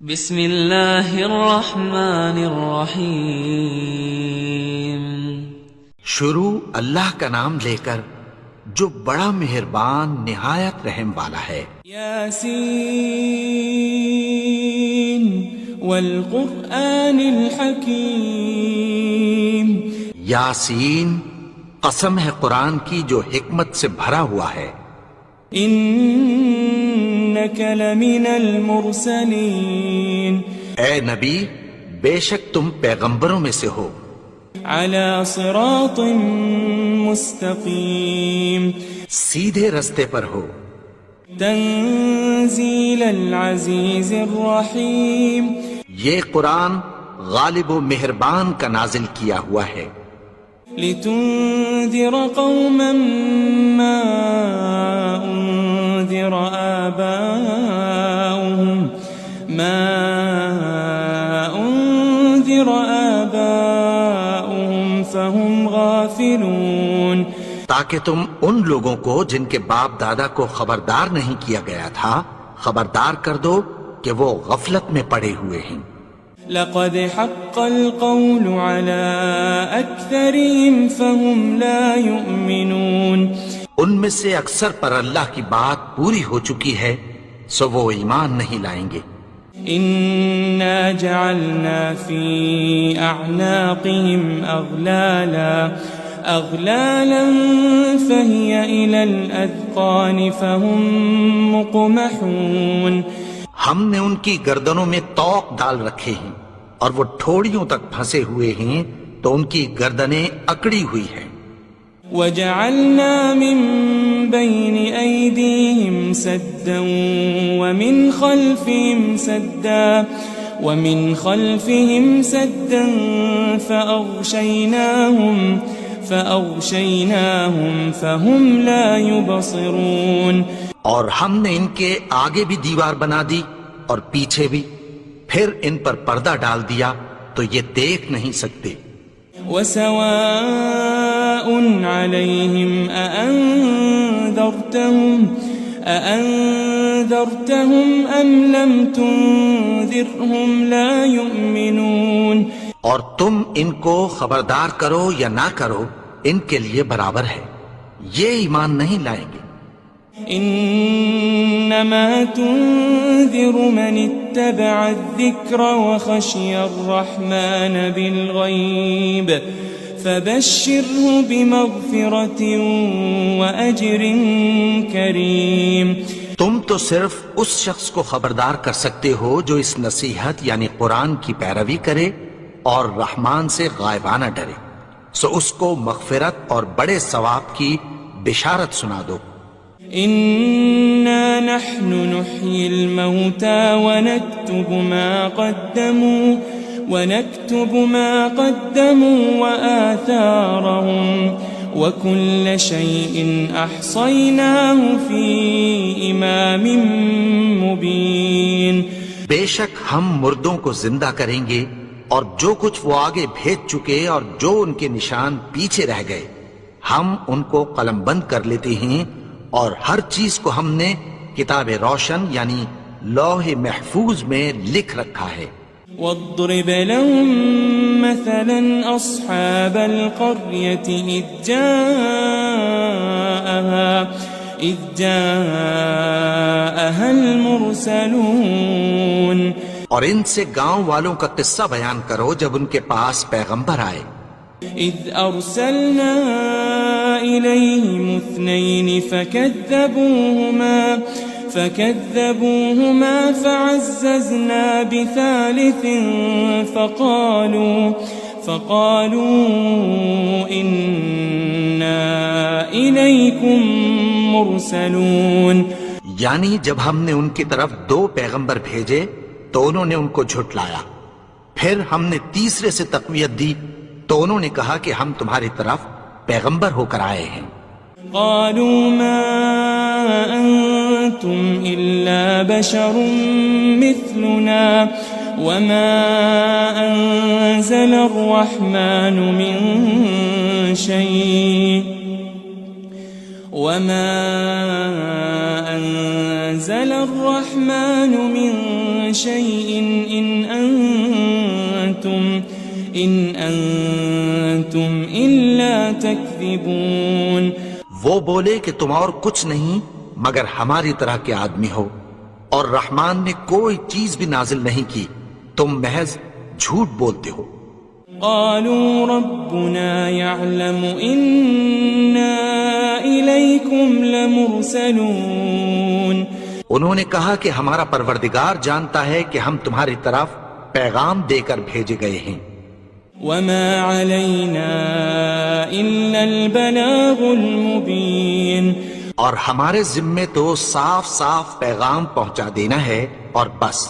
بسم اللہ الرحمن الرحیم۔ شروع اللہ کا نام لے کر جو بڑا مہربان نہایت رحم والا ہے۔ یاسین والقرآن الحکیم۔ یاسین، قسم ہے قرآن کی جو حکمت سے بھرا ہوا ہے۔ انک لمن المرسلین۔ اے نبی، بے شک تم پیغمبروں میں سے ہو۔ علی صراط مستقیم۔ سیدھے رستے پر ہو۔ تنزیل العزیز الرحیم۔ یہ قرآن غالب و مہربان کا نازل کیا ہوا ہے۔ لتنذر قوما ما انذر آباؤهم فهم غافلون۔ تاکہ تم ان لوگوں کو جن کے باپ دادا کو خبردار نہیں کیا گیا تھا خبردار کر دو کہ وہ غفلت میں پڑے ہوئے ہیں۔ لقد حق القول على أكثرهم فهم لا يؤمنون۔ ان میں سے اکثر پر اللہ کی بات پوری ہو چکی ہے سو وہ ایمان نہیں لائیں گے۔ إنا جعلنا في أعناقهم أغلالا فهي إلى الأذقان فهم مقمحون۔ ہم نے ان کی گردنوں میں طوق ڈال رکھے ہیں اور وہ ٹھوڑیوں تک پھنسے ہوئے ہیں تو ان کی گردنیں اکڑی ہوئی ہیں۔ وجعلنا من بين أيديهم سدا ومن خلفهم سدا فأغشيناهم فهم لا يبصرون۔ اور ہم نے ان کے آگے بھی دیوار بنا دی اور پیچھے بھی، پھر ان پر پردہ ڈال دیا تو یہ دیکھ نہیں سکتے۔ وسواء عليهم أأنذرتهم أم لم تنذرهم لا يؤمنون۔ اور تم ان کو خبردار کرو یا نہ کرو ان کے لیے برابر ہے، یہ ایمان نہیں لائیں گے۔ انما تنذر من اتبع الذکر وخشی الرحمن بالغیب فبشره بمغفرة وأجر کریم۔ تم تو صرف اس شخص کو خبردار کر سکتے ہو جو اس نصیحت یعنی قرآن کی پیروی کرے اور رحمان سے غائبانہ ڈرے، سو اس کو مغفرت اور بڑے ثواب کی بشارت سنا دو۔ إنا نحن نحيي الموتى ونكتب ما قدموا وآثارهم وكل شيء أحصيناه في إمام مبين۔ بے شک ہم مردوں کو زندہ کریں گے اور جو کچھ وہ آگے بھیج چکے اور جو ان کے نشان پیچھے رہ گئے ہم ان کو قلم بند کر لیتے ہیں، اور ہر چیز کو ہم نے کتاب روشن یعنی لوح محفوظ میں لکھ رکھا ہے۔ واضرب لهم مثلا أصحاب القرية إذ جاءها المرسلون۔ اور ان سے گاؤں والوں کا قصہ بیان کرو جب ان کے پاس پیغمبر آئے۔ إذ أرسلنا إليهم 2 فكذبوهما فعززنا بثالث فقالوا إنا إليكم مرسلون۔ یعنی جب ہم نے ان کی طرف 2 پیغمبر بھیجے تو انہوں نے ان کو جھٹلایا، پھر ہم نے تیسرے سے تقویت دی تو انہوں نے کہا کہ ہم تمہاری طرف پیغمبر ہو کر آئے ہیں۔ قالوا ما أنتم إلا بشر مثلنا وما أنزل الرحمن من شيء وما أنزل الرحمن من شيء إن أنتم إلا تكذبون. وہ بولے کہ تم اور کچھ نہیں مگر ہماری طرح کے آدمی ہو، اور رحمان نے کوئی چیز بھی نازل نہیں کی، تم محض جھوٹ بولتے ہو. قالوا ربنا يعلم إنا إليكم لمرسلون. انہوں نے کہا کہ ہمارا پروردگار جانتا ہے کہ ہم تمہاری طرف پیغام دے کر بھیجے گئے ہیں. وما علينا إلا البلاغ المبين. اور ہمارے ذمے تو صاف صاف پیغام پہنچا دینا ہے اور بس.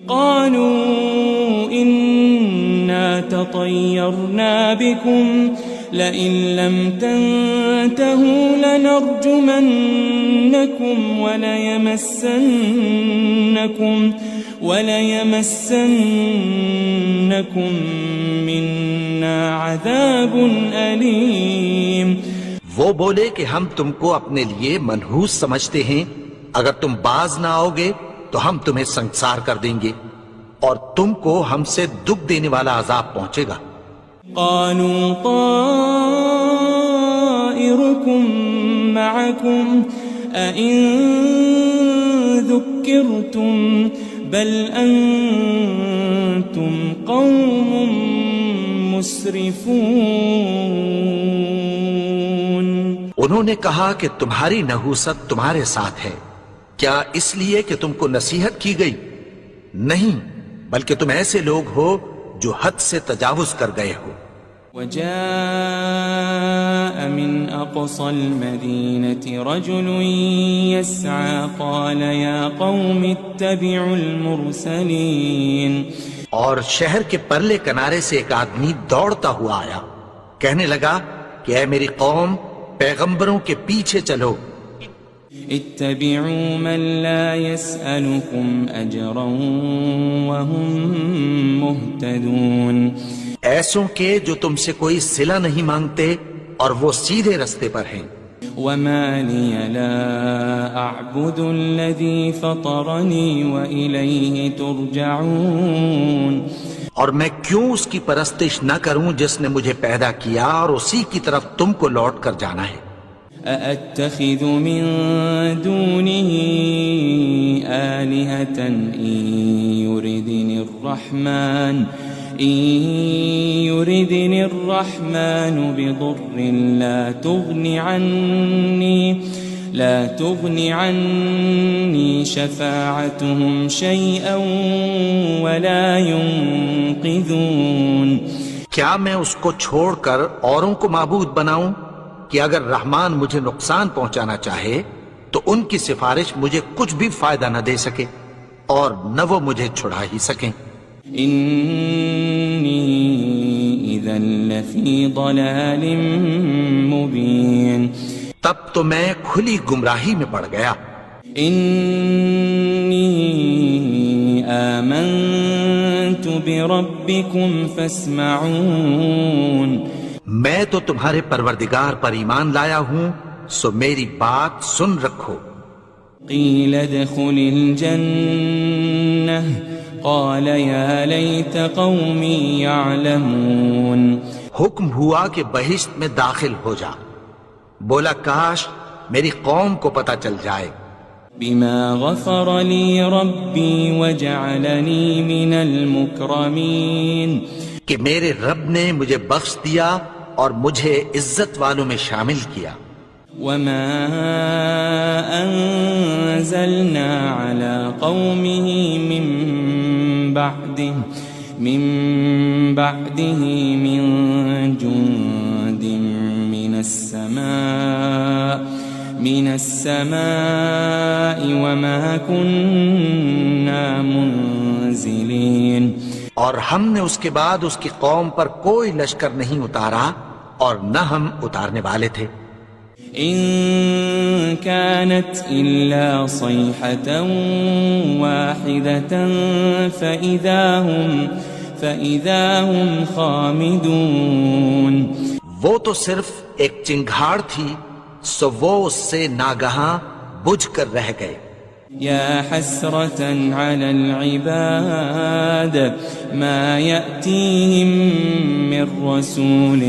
قالوا إنا تطيرنا بكم لئن لم تنتهوا لنرجمنكم وليمسنكم منا عذاب أليم. وہ بولے کہ ہم تم کو اپنے لیے منحوس سمجھتے ہیں، اگر تم باز نہ آؤ گے تو ہم تمہیں سنسار کر دیں گے اور تم کو ہم سے دکھ دینے والا عذاب پہنچے گا. قالوا طائركم معكم أئن ذكرتم بل أنتم قوم مسرفون. انہوں نے کہا کہ تمہاری نحوست تمہارے ساتھ ہے، کیا اس لیے کہ تم کو نصیحت کی گئی؟ نہیں، بلکہ تم ایسے لوگ ہو جو حد سے تجاوز کر گئے ہو. وجاء من أقصى المدينة رجل يسعى قال يا قوم اتبعوا المرسلين. اور شہر کے پرلے کنارے سے ایک آدمی دوڑتا ہوا آیا، کہنے لگا کہ اے میری قوم، پیغمبروں کے پیچھے چلو. اتبعوا من لا يسألكم أجرا وهم مهتدون. ایسوں کے جو تم سے کوئی صلہ نہیں مانگتے اور وہ سیدھے رستے پر ہیں. وما لي لا أعبد الذي فطرني وإليه ترجعون. اور میں کیوں اس کی پرستش نہ کروں جس نے مجھے پیدا کیا اور اسی کی طرف تم کو لوٹ کر جانا ہے. أأتخذ من دونه آلهة إن يردني الرحمن بضر لا تغن عني شفاعتهم شيئا ولا ينقذون. کیا میں اس کو چھوڑ کر اوروں کو معبود بناؤں کہ اگر رحمان مجھے نقصان پہنچانا چاہے تو ان کی سفارش مجھے کچھ بھی فائدہ نہ دے سکے اور نہ وہ مجھے چھڑا ہی سکیں. إني إذا لفي ضلال مبين. تب تو میں کھلی گمراہی میں پڑ گیا. إني آمنت بربكم فاسمعون. میں تو تمہارے پروردگار پر ایمان لایا ہوں، سو میری بات سن رکھو. قيل ادخل الجنة قال يا ليت قومي يعلمون. حکم ہوا کہ بہشت میں داخل ہو جا. بولا کاش میری قوم کو پتہ چل جائے. بما غفر لي ربي وجعلني من المكرمين. کہ میرے رب نے مجھے بخش دیا اور مجھے عزت والوں میں شامل کیا. وما أنزلنا على قومه من بعده من جند من السماء وما كنا منزلين. اور ہم نے اس کے بعد اس کی قوم پر کوئی لشکر نہیں اتارا اور نہ ہم اتارنے والے تھے. إن كانت إلا صيحة واحدة فإذا هم خامدون. وہ تو صرف ایک چنگھاڑ تھی، سو وہ اس سے ناگہاں بجھ کر رہ گئے. يا حسرة على العباد ما يأتيهم من رسول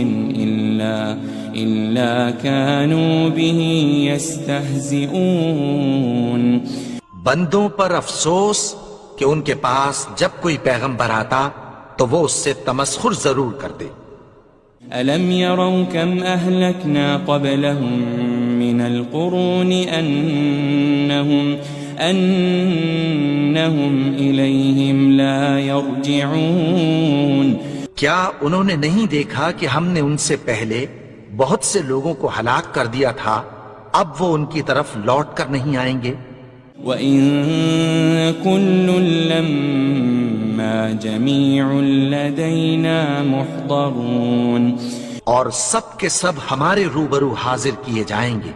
إلا كانوا به يستهزئون. بندوں پر افسوس کہ ان کے پاس جب کوئی پیغمبر آتا تو وہ اس سے تمسخر ضرور کرتے. ألم يروا كم أهلكنا قبلهم من القرون أنهم إليهم لا يرجعون. کیا انہوں نے نہیں دیکھا کہ ہم نے ان سے پہلے بہت سے لوگوں کو ہلاک کر دیا تھا، اب وہ ان کی طرف لوٹ کر نہیں آئیں گے؟ وَإِن كُلٌّ لَمَّا جَمِيعٌ لَدَيْنَا مُحْضَرُونَ. اور سب کے سب ہمارے روبرو حاضر کیے جائیں گے.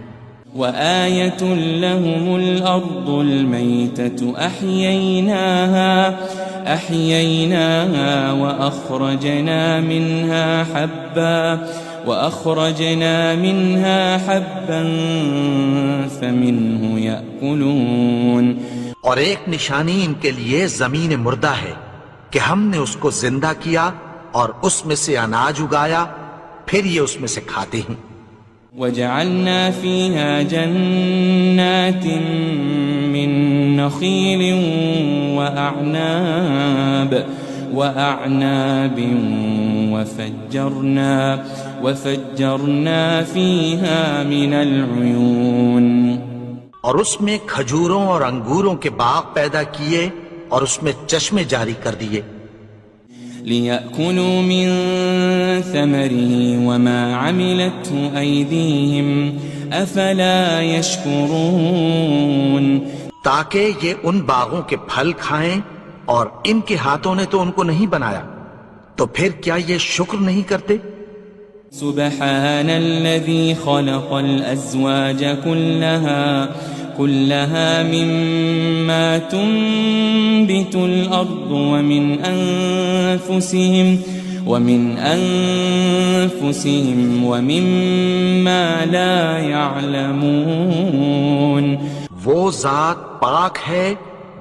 وَآيَةٌ لَهُمُ الْأَرْضُ الْمَيْتَةُ أَحْيَيْنَاهَا وَأَخْرَجْنَا مِنْهَا حَبًّا فَمِنْهُ يَأْكُلُونَ. اور ایک نشانی ان کے لیے زمین مردہ ہے کہ ہم نے اس کو زندہ کیا اور اس میں سے اناج اگایا، پھر یہ اس میں سے کھاتے ہیں. وَجَعَلْنَا فِيهَا جَنَّاتٍ مِّن نَخِيلٍ وَأَعْنَابٍ وَفَجَّرْنَا فِيهَا مِنَ الْعُيُونِ. اور اس میں کھجوروں اور انگوروں کے باغ پیدا کیے اور اس میں چشمے جاری کر دیے. لِيَأْكُلُوا مِن ثَمَرِهِ وَمَا عَمِلَتْهُ أَيْدِيهِمْ أَفَلَا يَشْكُرُونَ. تاکہ یہ ان باغوں کے پھل کھائیں اور ان کے ہاتھوں نے تو ان کو نہیں بنایا، تو پھر کیا یہ شکر نہیں کرتے؟ سبحان الذي خلق الأزواج كلها مما تنبت الأرض ومن أنفسهم ومما لا يعلمون. وہ ذات پاک ہے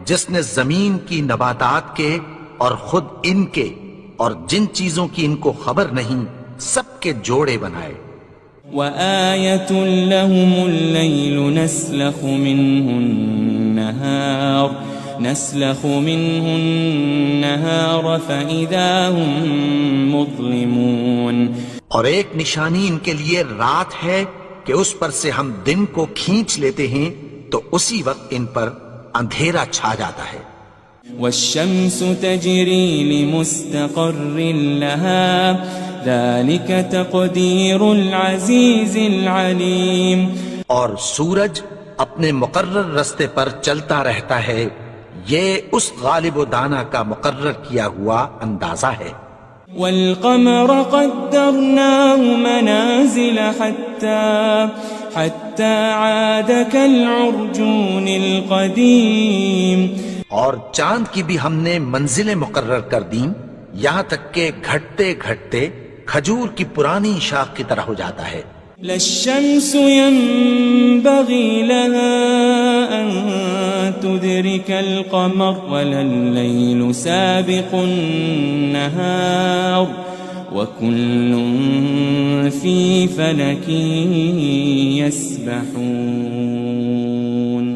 جس نے زمین کی نباتات کے اور خود ان کے اور جن چیزوں کی ان کو خبر نہیں سب کے جوڑے بنائے. وَآيَةٌ لَهُمُ اللَّيْلُ نَسْلَخُ مِنْهُ النَّهَارَ فَإِذَا هُمْ مُظْلِمُونَ. اور ایک نشانی ان کے لیے رات ہے کہ اس پر سے ہم دن کو کھینچ لیتے ہیں تو اسی وقت ان پر اندھیرا چھا جاتا ہے. وَالشَّمْسُ تَجْرِي لِمُسْتَقَرٍّ لَهَا ذَلِكَ تَقْدِيرُ الْعَزِيزِ الْعَلِيمِ. اور سورج اپنے مقرر رستے پر چلتا رہتا ہے، یہ اس غالب و دانا کا مقرر کیا ہوا اندازہ ہے. وَالْقَمَرَ قَدَّرْنَاهُ مَنَازِلَ حَتَّى عَادَ كَالْعُرْجُونِ الْقَدِيمِ. اور چاند کی بھی ہم نے منزلیں مقرر کر دیں، یہاں تک کہ گھٹتے گھٹتے کھجور کی پرانی شاخ کی طرح ہو جاتا ہے. لَلشَّمْسُ يَنبَغِي لَهَا أَن تُدْرِكَ الْقَمَرَ وَلَا اللَّيْلُ سَابِقُ النَّهَارِ وَكُلٌّ فِي فَلَكٍ يَسْبَحُونَ.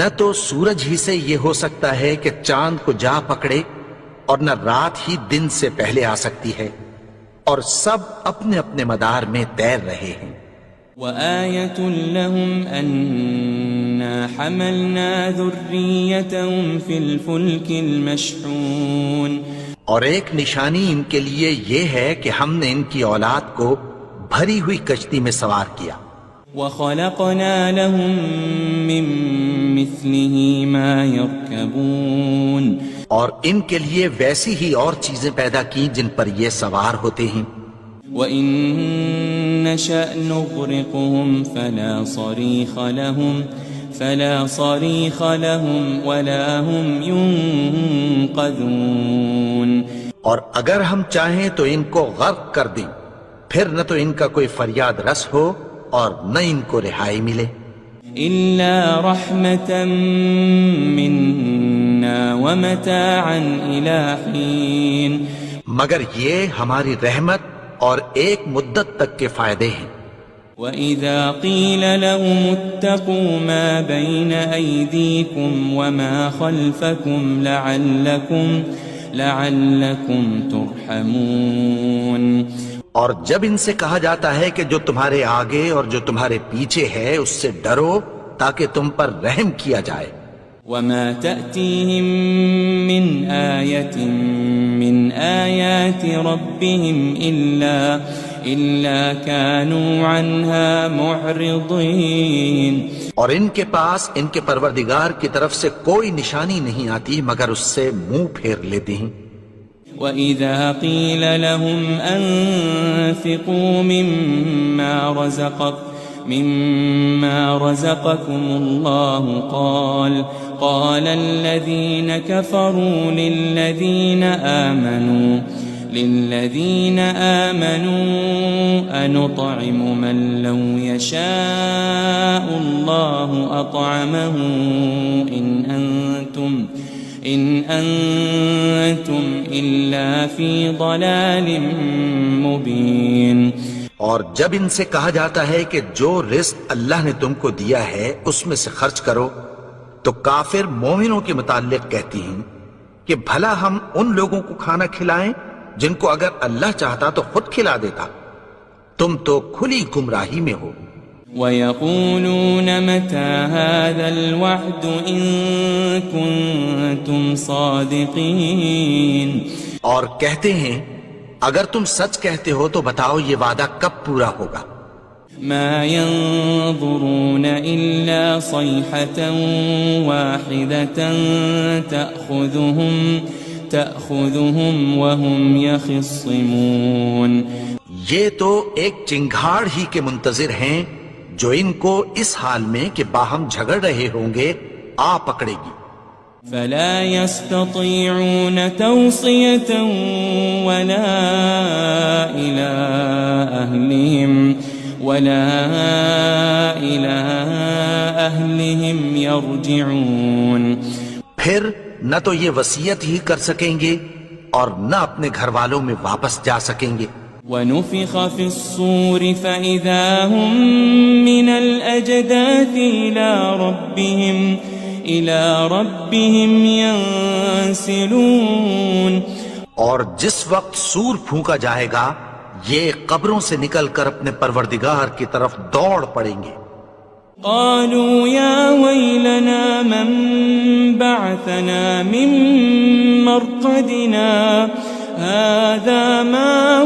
نہ تو سورج ہی سے یہ ہو سکتا ہے کہ چاند کو جا پکڑے، اور نہ رات ہی دن سے پہلے آ سکتی ہے، اور سب اپنے اپنے مدار میں تیر رہے ہیں. وَآيَةٌ لَهُمْ أَنَّا حَمَلْنَا ذُرِّيَّتَهُمْ فِي الْفُلْكِ الْمَشْحُونِ. اور ایک نشانی ان کے لیے یہ ہے کہ ہم نے ان کی اولاد کو بھری ہوئی کشتی میں سوار کیا. وَخَلَقْنَا لَهُم مِّن مِّثْلِهِ مَا يَرْكَبُونَ. اور ان کے لیے ویسی ہی اور چیزیں پیدا کی جن پر یہ سوار ہوتے ہیں. وَإِن نَّشَأْ نُغْرِقْهُمْ فَلَا صَرِيخَ لَهُمْ وَلَا هُمْ يُنقَذُونَ. اور اگر ہم چاہیں تو ان کو غرق کر دیں، پھر نہ تو ان کا کوئی فریاد رس ہو اور نہ ان کو رہائی ملے. إلا رحمة منا ومتاعا إلى حين مگر یہ ہماری رحمت اور ایک مدت تک کے فائدے ہیں. وَإِذَا قِيلَ لَهُمُ اتَّقُوا مَا بَيْنَ أَيْدِيكُمْ وَمَا خَلْفَكُمْ لَعَلَّكُمْ تُرْحَمُونَ. اور جب ان سے کہا جاتا ہے کہ جو تمہارے آگے اور جو تمہارے پیچھے ہے اس سے ڈرو تاکہ تم پر رحم کیا جائے. وَمَا تَأْتِيهِم مِّنْ آيَةٍ مِّنْ آيَاتِ رَبِّهِمْ إِلَّا كَانُوا عَنْهَا مُعْرِضِينَ. اور ان کے پاس ان کے پروردگار کی طرف سے کوئی نشانی نہیں آتی مگر اس سے منہ پھیر لیتے ہیں. وَإِذَا قِيلَ لَهُمْ أَنفِقُوا مِمَّا رَزَقَكُمُ اللَّهُ قَالَ الَّذِينَ كَفَرُوا لِلَّذِينَ آمَنُوا أَنُطْعِمُ مَن لَّوْ يَشَاءُ اللَّهُ أَطْعَمَهُ إِنْ أَنْتُمْ إِلَّا فِي ضَلَالٍ مُبِينٍ. اور جب ان سے کہا جاتا ہے کہ جو رزق اللہ نے تم کو دیا ہے اس میں سے خرچ کرو تو کافر مومنوں کے متعلق کہتی ہیں کہ بھلا ہم ان لوگوں کو کھانا کھلائیں جن کو اگر اللہ چاہتا تو خود کھلا دیتا. تم تو کھلی گمراہی میں ہو. وَيَقُولُونَ مَتَى هَذَا الْوَعْدُ إِن كُنتُمْ صَادِقِينَ. اور کہتے ہیں اگر تم سچ کہتے ہو تو بتاؤ یہ وعدہ کب پورا ہوگا. مَا يَنظُرُونَ إِلَّا صَيْحَةً وَاحِدَةً تَأْخُذُهُمْ وَهُمْ يَخِصِّمُونَ. یہ تو ایک چنگھاڑ ہی کے منتظر ہیں جو ان کو اس حال میں کہ باہم جھگڑ رہے ہوں گے آ پکڑے گی. فلا يستطيعون توصية ولا إلى أهلهم يرجعون. پھر نہ تو یہ وصیت ہی کر سکیں گے اور نہ اپنے گھر والوں میں واپس جا سکیں گے. وَنُفِخَ فِي الصُّورِ فَإِذَا هُم مِّنَ الْأَجْدَاثِ إِلَى رَبِّهِمْ يَنسِلُونَ. اور جس وقت سور پھونکا جائے گا یہ قبروں سے نکل کر اپنے پروردگار کی طرف دوڑ پڑیں گے. قالوا يا ويلنا من بعثنا من مرقدنا هذا ما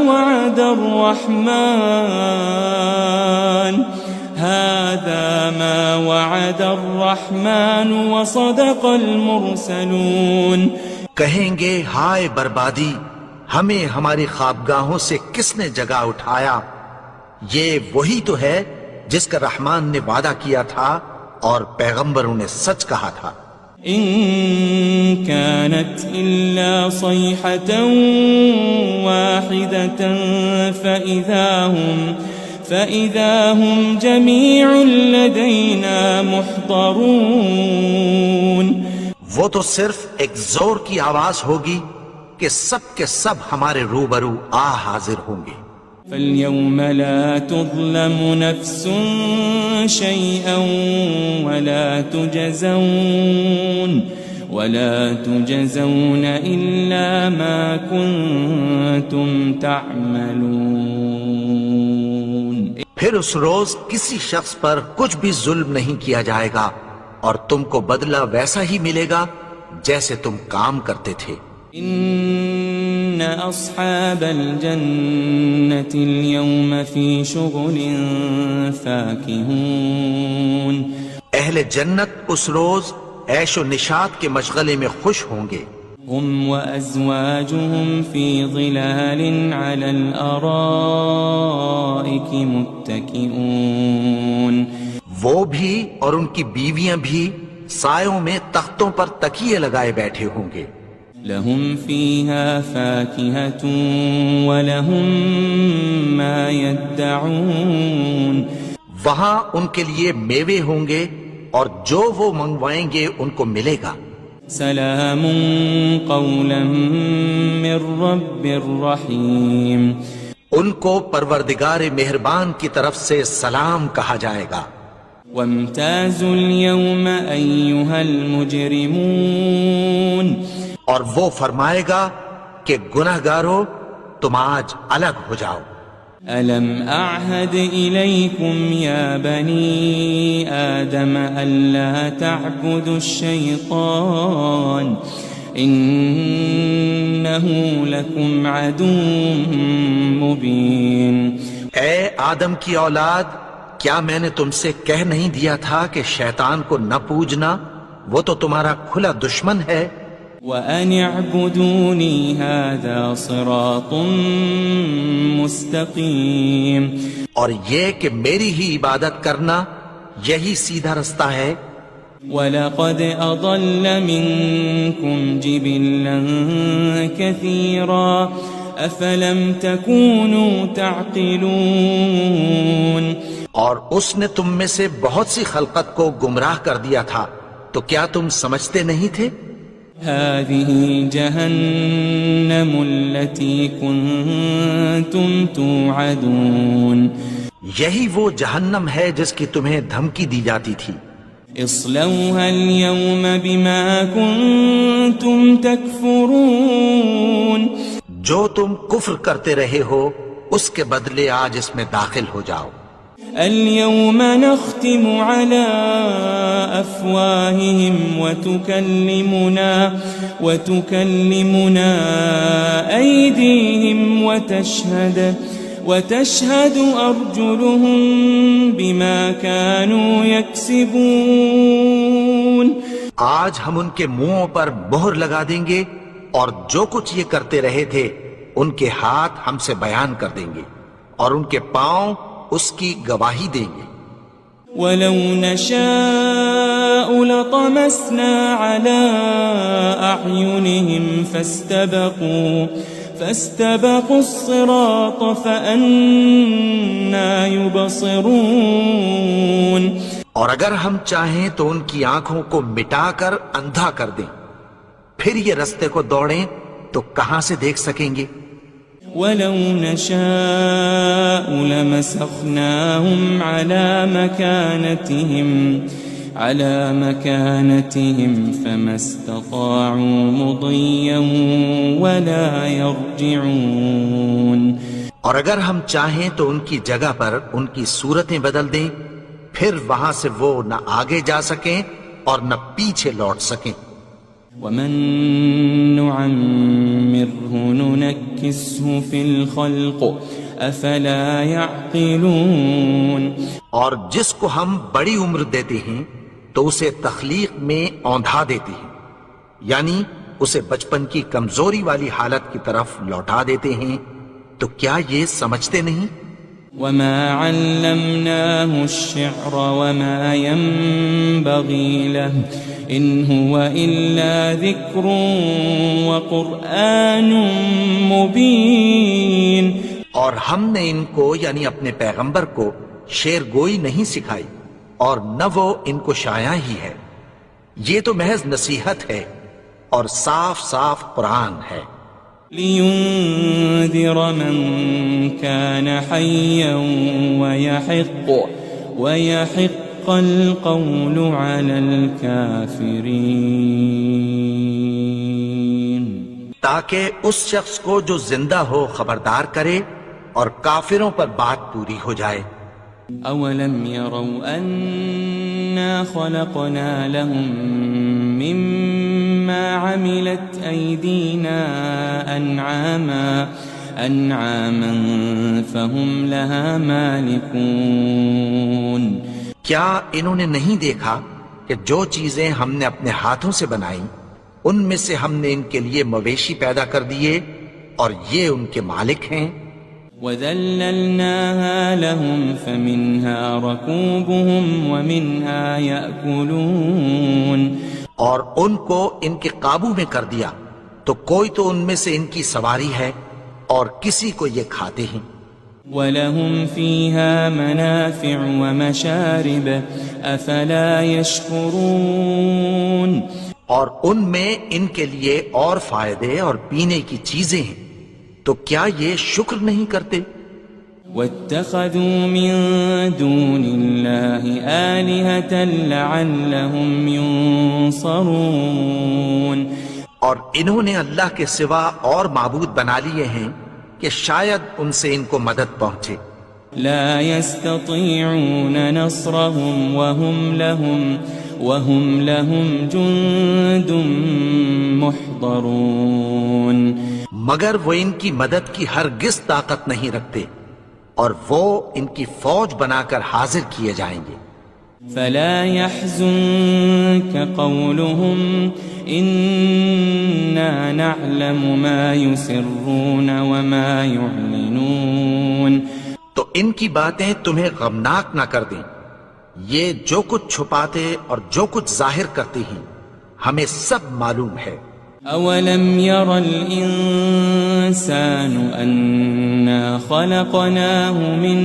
وعد الرحمن وصدق المرسلون. کہیں گے ہائے بربادی، ہمیں ہماری خوابگاہوں سے کس نے جگا اٹھایا. یہ وہی تو ہے جس کا رحمان نے وعدہ کیا تھا اور پیغمبروں نے سچ کہا تھا. ان كانت الا صيحة واحدة فإذا هم جميع لدينا محضرون. وہ تو صرف ایک زور کی آواز ہوگی کہ سب کے سب ہمارے روبرو حاضر ہوں گے. فاليوم لا تظلم نفس شيئا ولا تجزون إلا ما كنتم تعملون. پھر اس روز کسی شخص پر کچھ بھی ظلم نہیں کیا جائے گا اور تم کو بدلہ ویسا ہی ملے گا جیسے تم کام کرتے تھے. ان اصحاب الجنة اليوم في شغل فاكهون. اہل جنت اس روز عیش و نشاط کے مشغلے میں خوش ہوں گے. هم وازواجهم في ظلال على الارائك متكئون. وہ بھی اور ان کی بیویاں بھی سایوں میں تختوں پر تکیے لگائے بیٹھے ہوں گے. لهم فيها فاكهة ولهم ما يدعون. وہاں ان کے لیے میوے ہوں گے اور جو وہ منگوائیں گے ان کو ملے گا۔ سلام قولا من رب الرحیم، ان کو پروردگار مہربان کی طرف سے سلام کہا جائے گا۔ وامتازوا اليوم ایھا المجرمون، اور وہ فرمائے گا کہ گنہگارو تم آج الگ ہو جاؤ۔ ألم أعهد إليكم يا بني آدم ألا تعبدوا الشيطان إنه لكم عدو مبين۔ اے آدم کی اولاد، کیا میں نے تم سے کہہ نہیں دیا تھا کہ شیطان کو نہ پوجنا، وہ تو تمہارا کھلا دشمن ہے۔ وَأَنِ اعْبُدُونِي هَذَا صِرَاطٌ مُسْتَقِيمٌ، اور یہ کہ میری ہی عبادت کرنا یہی سیدھا رستہ ہے۔ وَلَقَدْ أَضَلَّ مِنكُمْ جِبِلًّا كَثِيرًا أَفَلَمْ تَكُونُوا تَعْقِلُونَ، اور اس نے تم میں سے بہت سی خلقت کو گمراہ کر دیا تھا، تو کیا تم سمجھتے نہیں تھے؟ هذه جهنم التي كنتم توعدون، یہی وہ جہنم ہے جس کی تمہیں دھمکی دی جاتی تھی۔ اصلوها اليوم بما كنتم تكفرون، جو تم کفر کرتے رہے ہو اس کے بدلے آج اس میں داخل ہو جاؤ۔ اليوم نختم على أفواههم وتكلمنا أيديهم وتشهد أرجلهم بما كانوا يكسبون، آج ہم ان کے منہوں پر مہر لگا دیں گے اور جو کچھ یہ کرتے رہے تھے ان کے ہاتھ ہم سے بیان کر دیں گے اور ان کے پاؤں اس کی گواہی دیں گے۔ وَلَوْ نَشَاءُ لَطَمَسْنَا عَلَىٰ أَعْيُنِهِمْ فَاسْتَبَقُوا الصِّرَاطَ فَأَنَّىٰ يُبْصِرُونَ، اور اگر ہم چاہیں تو ان کی آنکھوں کو مٹا کر اندھا کر دیں، پھر یہ رستے کو دوڑیں تو کہاں سے دیکھ سکیں گے؟ وَلَوْ نَشَاءُ لَمَسَخْنَاهُمْ عَلَى مَكَانَتِهِمْ فَمَا اسْتَطَاعُوا مُضِيًّا وَلَا يَرْجِعُونَ، اور اگر ہم چاہیں تو ان کی جگہ پر ان کی صورتیں بدل دیں، پھر وہاں سے وہ نہ آگے جا سکیں اور نہ پیچھے لوٹ سکیں۔ وَمَن نُعَمِّرْهُ نُنَكِّسْهُ فِي الْخَلْقِ أَفَلَا يَعْقِلُونَ، اور جس کو ہم بڑی عمر دیتے ہیں تو اسے تخلیق میں اوندھا دیتے ہیں، یعنی اسے بچپن کی کمزوری والی حالت کی طرف لوٹا دیتے ہیں، تو کیا یہ سمجھتے نہیں؟ وَمَا عَلَّمْنَاهُ الشِّعْرَ وَمَا يَنبَغِي لَهُ إِنْ هُوَ إِلَّا ذِكْرٌ وَقُرْآنٌ مُبِينٌ، اور ہم نے ان کو یعنی اپنے پیغمبر کو شعر گوئی نہیں سکھائی اور نہ وہ ان کو شایع ہی ہے، یہ تو محض نصیحت ہے اور صاف صاف قرآن ہے۔ لِيُنذِرَ مَن كَانَ حَيًّا وَيَحِقَّ الْقَوْلُ عَلَى الْكَافِرِينَ، تاکہ اس شخص کو جو زندہ ہو خبردار کرے اور کافروں پر بات پوری ہو جائے۔ أَوَلَمْ يَرَوْا أَنَّا خَلَقْنَا لَهُم مِّمَّا عَمِلَتْ أَيْدِينَا أَنْعَامًا فَهُمْ لَهَا مَالِكُونَ، کیا انہوں نے نہیں دیکھا کہ جو چیزیں ہم نے اپنے ہاتھوں سے بنائیں ان میں سے ہم نے ان کے لیے مویشی پیدا کر دیے اور یہ ان کے مالک ہیں۔ وَذَلَّلْنَاهَا لَهُمْ فَمِنْهَا رَكُوبُهُمْ وَمِنْهَا يَأْكُلُونَ، اور ان کو ان کے قابو میں کر دیا تو کوئی تو ان میں سے ان کی سواری ہے اور کسی کو یہ کھاتے ہیں۔ وَلَهُمْ فِيهَا مَنَافِعُ وَمَشَارِبُ أَفَلَا يَشْكُرُونَ اور ان میں ان کے لیے اور فائدے اور پینے کی چیزیں ہیں، تو کیا یہ شکر نہیں کرتے؟ وَاتَّخَذُوا مِن دُونِ اللَّهِ آلِهَةً لَعَلَّهُمْ يُنصَرُونَ اور انہوں نے اللہ کے سوا اور معبود بنا لیے ہیں کہ شاید ان سے ان کو مدد پہنچے۔ لا يستطيعون نصرهم وهم لهم جند محضرون مگر وہ ان کی مدد کی ہرگز طاقت نہیں رکھتے، اور وہ ان کی فوج بنا کر حاضر کیے جائیں گے۔ فلا يحزنك قولهم إنا نعلم ما يسرون وما يعلنون تو ان کی باتیں تمہیں غمناک نہ کر دیں، یہ جو کچھ چھپاتے اور جو کچھ ظاہر کرتے ہیں ہمیں سب معلوم ہے۔ أولم ير الإنسان أنا خلقناه من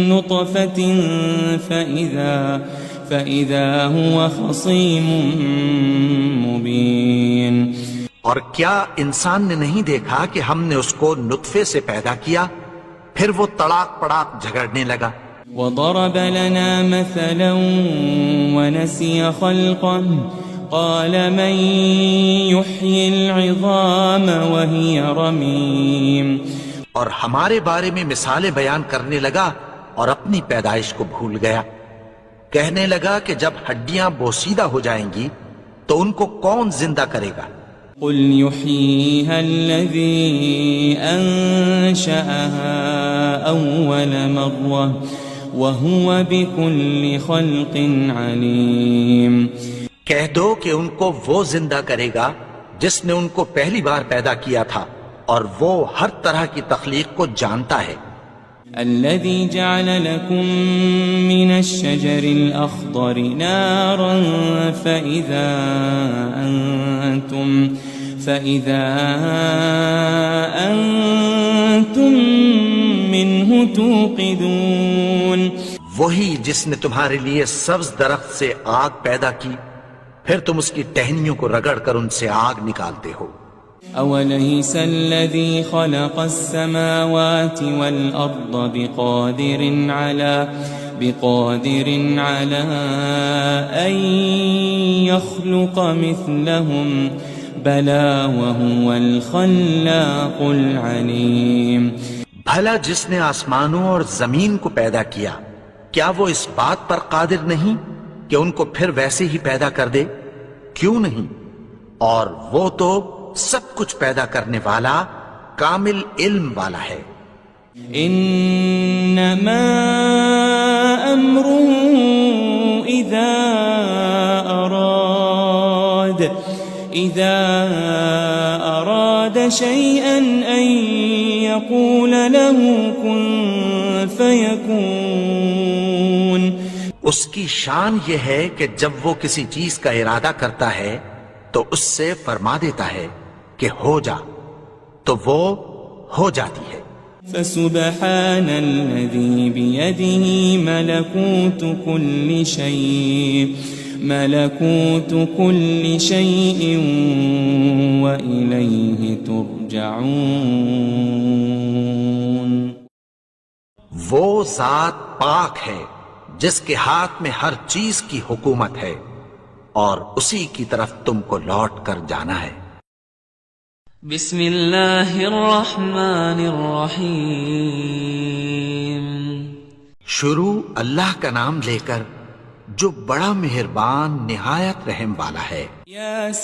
نطفة فإذا هو خصيم مبين اور کیا انسان نے نہیں دیکھا کہ ہم نے اس کو نطفے سے پیدا کیا، پھر وہ تڑاک پڑاک جھگڑنے لگا۔ وضرب لنا مثلا ونسي خلقه قال من يحيي العظام وهي رميم اور ہمارے بارے میں مثالیں بیان کرنے لگا اور اپنی پیدائش کو بھول گیا، کہنے لگا کہ جب ہڈیاں بوسیدہ ہو جائیں گی تو ان کو کون زندہ کرے گا؟ قل يحييها الذي أنشأها أول مرة وهو بكل خلق عليم کہہ دو کہ ان کو وہ زندہ کرے گا جس نے ان کو پہلی بار پیدا کیا تھا، اور وہ ہر طرح کی تخلیق کو جانتا ہے۔ الذي جعل لكم من الشجر الأخضر نارا فإذا أنتم منه توقدون وہی جس نے تمہارے لیے سبز درخت سے آگ پیدا کی، پھر تم اس کی ٹہنیوں کو رگڑ کر ان سے آگ نکالتے ہو۔ أوليس الذي خلق السماوات والأرض بقادر على أن يخلق مثلهم بلى وهو الخلاق العليم بھلا جس نے آسمانوں اور زمین کو پیدا کیا، کیا وہ اس بات پر قادر نہیں کہ ان کو پھر ویسے ہی پیدا کر دے؟ کیوں نہیں؟ اور وہ تو سب کچھ پیدا کرنے والا، کامل علم والا ہے۔ انما امره اذا اراد شيئا ان يقول له كن فيكون اس کی شان یہ ہے کہ جب وہ کسی چیز کا ارادہ کرتا ہے تو اس سے فرما دیتا ہے کہ ہو جا، تو وہ ہو جاتی ہے۔ فسبحان الذي بيده ملكوت كل شيء وإليه ترجعون وہ ذات پاک ہے جس کے ہاتھ میں ہر چیز کی حکومت ہے، اور اسی کی طرف تم کو لوٹ کر جانا ہے۔ بسم اللہ الرحمن الرحیم۔ شروع اللہ کا نام لے کر جو بڑا مہربان نہایت رحم والا ہے۔ یاسین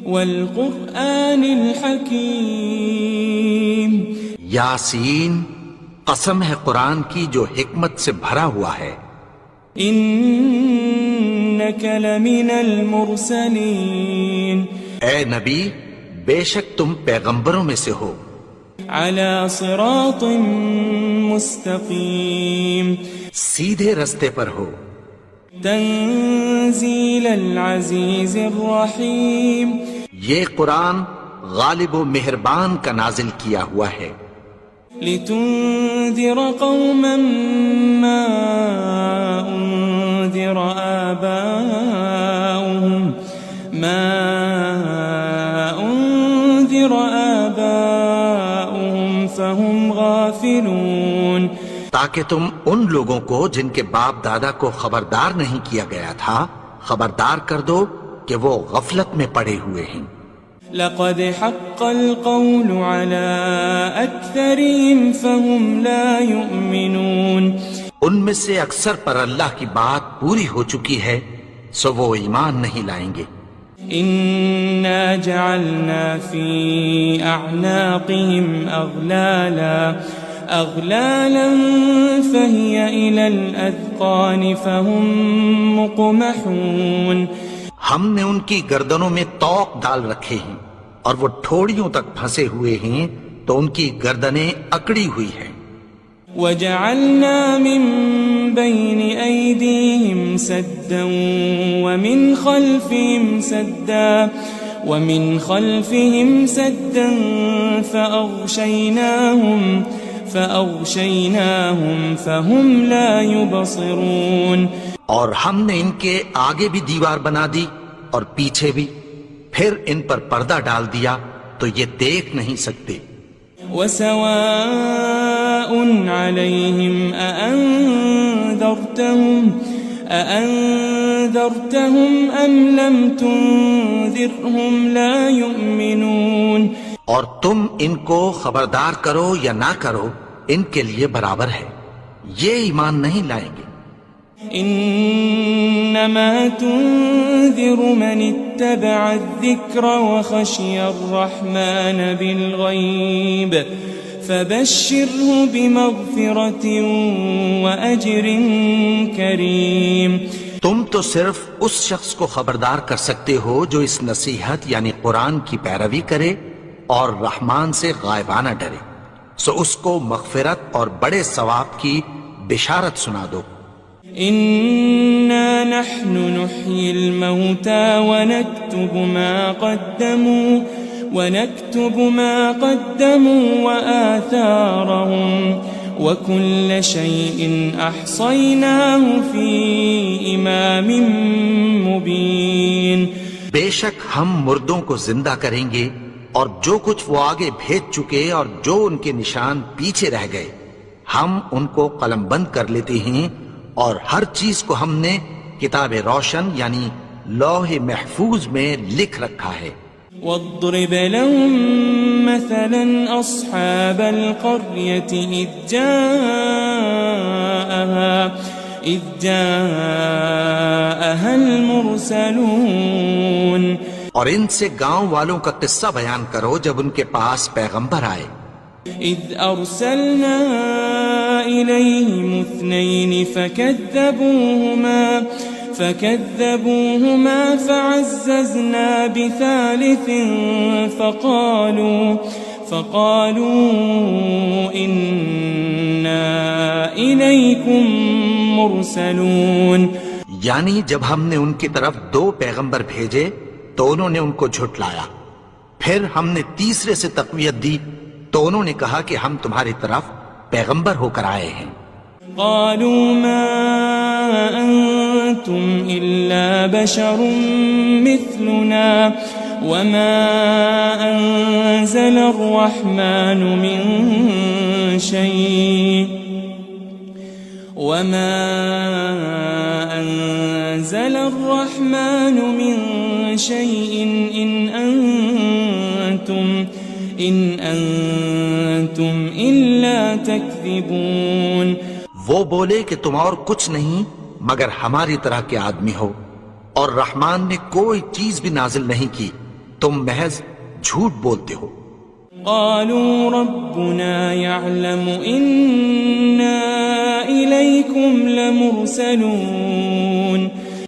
والقرآن الحکیم۔ یاسین، قسم ہے قرآن کی جو حکمت سے بھرا ہوا ہے۔ انک لمن المرسلین۔ اے نبی، بے شک تم پیغمبروں میں سے ہو۔ علی صراط مستقیم۔ سیدھے رستے پر ہو۔ تنزیل العزیز الرحیم۔ یہ قرآن غالب و مہربان کا نازل کیا ہوا ہے، لتنذر قوما ما انذر آباؤهم فهم غافلون، تاکہ تم ان لوگوں کو جن کے باپ دادا کو خبردار نہیں کیا گیا تھا خبردار کر دو کہ وہ غفلت میں پڑے ہوئے ہیں۔ لقد حق القول على أكثرهم فهم لا يؤمنون، ان میں سے اکثر پر اللہ کی بات پوری ہو چکی ہے سو وہ ایمان نہیں لائیں گے۔ إنا جعلنا في أعناقهم أغلالا فهي إلى الأذقان فهم مقمحون، ہم نے ان کی گردنوں میں طوق ڈال رکھے ہیں اور وہ ٹھوڑیوں تک پھنسے ہوئے ہیں تو ان کی گردنیں اکڑی ہوئی ہیں۔ وجعلنا من بين أيديهم سدا ومن خلفهم سدا فأغشيناهم فهم لا يبصرون، اور ہم نے ان کے آگے بھی دیوار بنا دی اور پیچھے بھی، پھر ان پر پردہ ڈال دیا تو یہ دیکھ نہیں سکتے۔ وسواء عليهم أأنذرتهم أم لم تنذرهم لا يؤمنون، اور تم ان کو خبردار کرو یا نہ کرو ان کے لیے برابر ہے، یہ ایمان نہیں لائیں گے۔ انما تنذر من اتبع الذکر وخشی الرحمن بالغیب فبشره بمغفرة وأجر کریم، تم تو صرف اس شخص کو خبردار کر سکتے ہو جو اس نصیحت یعنی قرآن کی پیروی کرے اور رحمان سے غائبانہ ڈرے، سو اس کو مغفرت اور بڑے ثواب کی بشارت سنا دو۔ إنا نحن نحيي الموتى ونكتب ما قدموا وآثارهم وكل شيء أحصيناه في إمام مبين، بے شک ہم مردوں کو زندہ کریں گے اور جو کچھ وہ آگے بھیج چکے اور جو ان کے نشان پیچھے رہ گئے ہم ان کو قلم بند کر لیتے ہیں، اور ہر چیز کو ہم نے کتاب روشن یعنی لوح محفوظ میں لکھ رکھا ہے۔ واضرب لهم مثلا أصحاب القرية إذ جاءها المرسلون، اور ان سے گاؤں والوں کا قصہ بیان کرو جب ان کے پاس پیغمبر آئے۔ إذ أرسلنا إليهم 2 فكذبوهما فعززنا بثالث فقالوا إنا إليكم مرسلون، یعنی جب ہم نے ان کی طرف 2 پیغمبر بھیجے تو انہوں نے ان کو جھٹلایا، پھر ہم نے تیسرے سے تقویت دی تو انہوں نے کہا کہ ہم تمہاری طرف پیغمبر ہو کر آئے ہیں۔ قالوا ما أنتم إلا بشر مثلنا وما أنزل الرحمن من شيء إن أنتم إلا تكذبون، وہ بولے کہ تم اور کچھ نہیں مگر ہماری طرح کے آدمی ہو، اور رحمان نے کوئی چیز بھی نازل نہیں کی، تم محض جھوٹ بولتے ہو۔ قالوا ربنا يعلم إنا إليكم لمرسلون،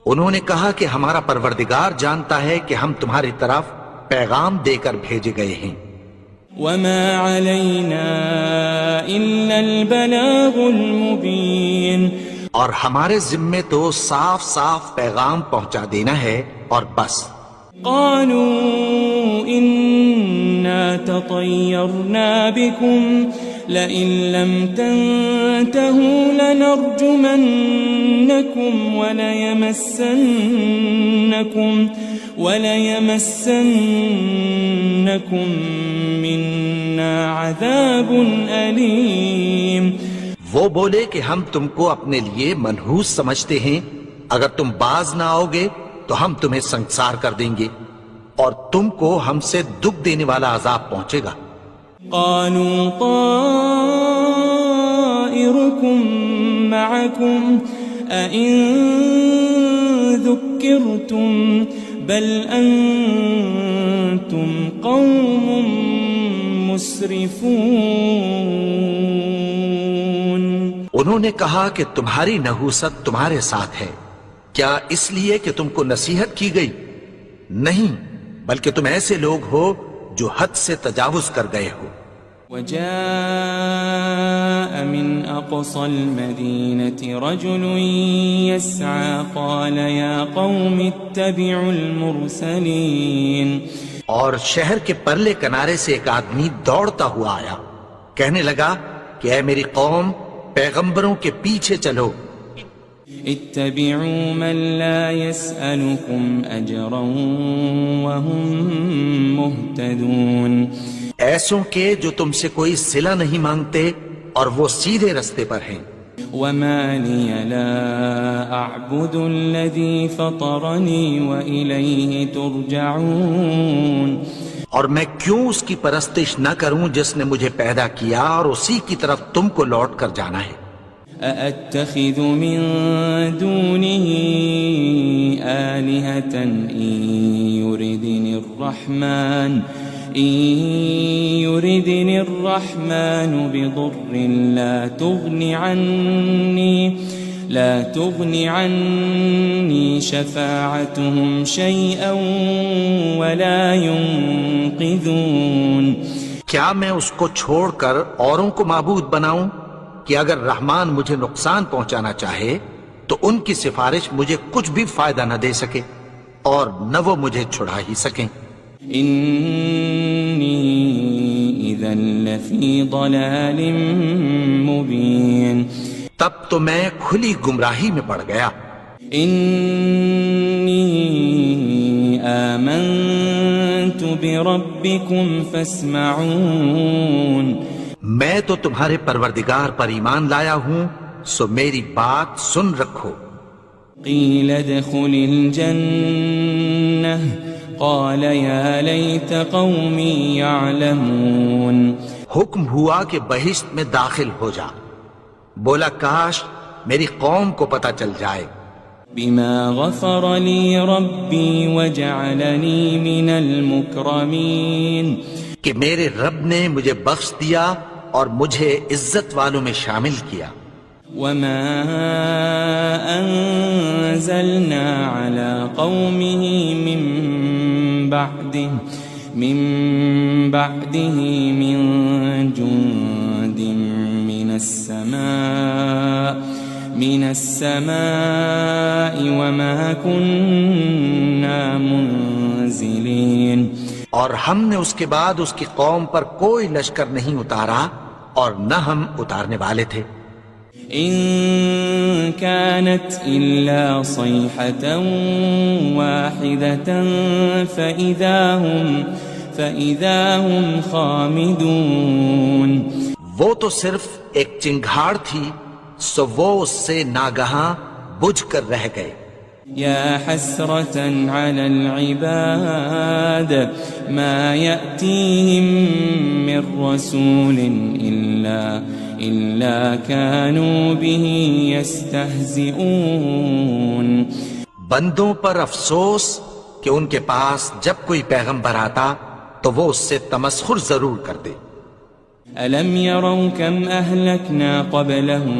انہوں نے کہا کہ ہمارا پروردگار جانتا ہے کہ ہم تمہاری طرف پیغام دے کر بھیجے گئے ہیں۔ وما علينا إلا البلاغ المبين، اور ہمارے ذمے تو صاف صاف پیغام پہنچا دینا ہے اور بس۔ قالوا لتطيرنا بكم لئن لم تنتهوا لنرجمنكم وليمسنكم منا عذاب أليم. وہ بولے کہ ہم تم کو اپنے لیے منحوس سمجھتے ہیں، اگر تم باز نہ آؤ گے تو ہم تمہیں سنسار کر دیں گے اور تم کو ہم سے دکھ دینے والا عذاب پہنچے گا. قالوا طائركم معكم أئن ذكرتم بل أنتم قوم مسرفون. انہوں نے کہا کہ تمہاری نحوست تمہارے ساتھ ہے، کیا اس لیے کہ تم کو نصیحت کی گئی؟ نہیں، بلکہ تم ایسے لوگ ہو جو حد سے تجاوز کر گئے ہو. وجاء من أقصى المدينة رجل يسعى قال يا قوم اتبعوا المرسلين. اور شہر کے پرلے کنارے سے ایک آدمی دوڑتا ہوا آیا، کہنے لگا کہ اے میری قوم، پیغمبروں کے پیچھے چلو. اتبعوا من لا يسألكم أجرا وهم مهتدون. ایسوں کے جو تم سے کوئی صلہ نہیں مانگتے اور وہ سیدھے رستے پر ہیں. وما لي لا أعبد الذي فطرني وإليه ترجعون. اور میں کیوں اس کی پرستش نہ کروں جس نے مجھے پیدا کیا اور اسی کی طرف تم کو لوٹ کر جانا ہے. أأتخذ من دونه آلهة إن يردني الرحمن بضر لا تغن عني شفاعتهم شيئا ولا ينقذون. کیا میں اس کو چھوڑ کر اوروں کو معبود بناؤں کہ اگر رحمان مجھے نقصان پہنچانا چاہے تو ان کی سفارش مجھے کچھ بھی فائدہ نہ دے سکے اور نہ وہ مجھے چھڑا ہی سکیں. إني إذا لفي ضلال مبين. تب تو میں کھلی گمراہی میں پڑ گیا. إني آمنت بربكم فاسمعون. میں تو تمہارے پروردگار پر ایمان لایا ہوں، سو میری بات سن رکھو. قيل ادخل الجنة قال يا ليت قومي يعلمون. حکم ہوا کہ بہشت میں داخل ہو جا. بولا کاش میری قوم کو پتہ چل جائے. بما غفر لي ربي وجعلني من المكرمين. کہ میرے رب نے مجھے بخش دیا اور مجھے عزت والوں میں شامل کیا. وما أنزلنا على قومه من بعده من جند من السماء وما كنا منزلين. اور ہم نے اس کے بعد اس کی قوم پر کوئی لشکر نہیں اتارا اور نہ ہم اتارنے والے تھے. إن كانت إلا صيحة واحدة فإذا هم خامدون. وہ تو صرف ایک چنگھاڑ تھی، سو وہ اس سے ناگہاں بجھ کر رہ گئے. يا حسرة على العباد ما يأتيهم من رسول إلا كانوا به يستهزئون. بندوں پر افسوس کہ ان کے پاس جب کوئی پیغمبر آتا تو وہ اس سے تمسخر ضرور کر دے. ألم يروا كم أهلكنا قبلهم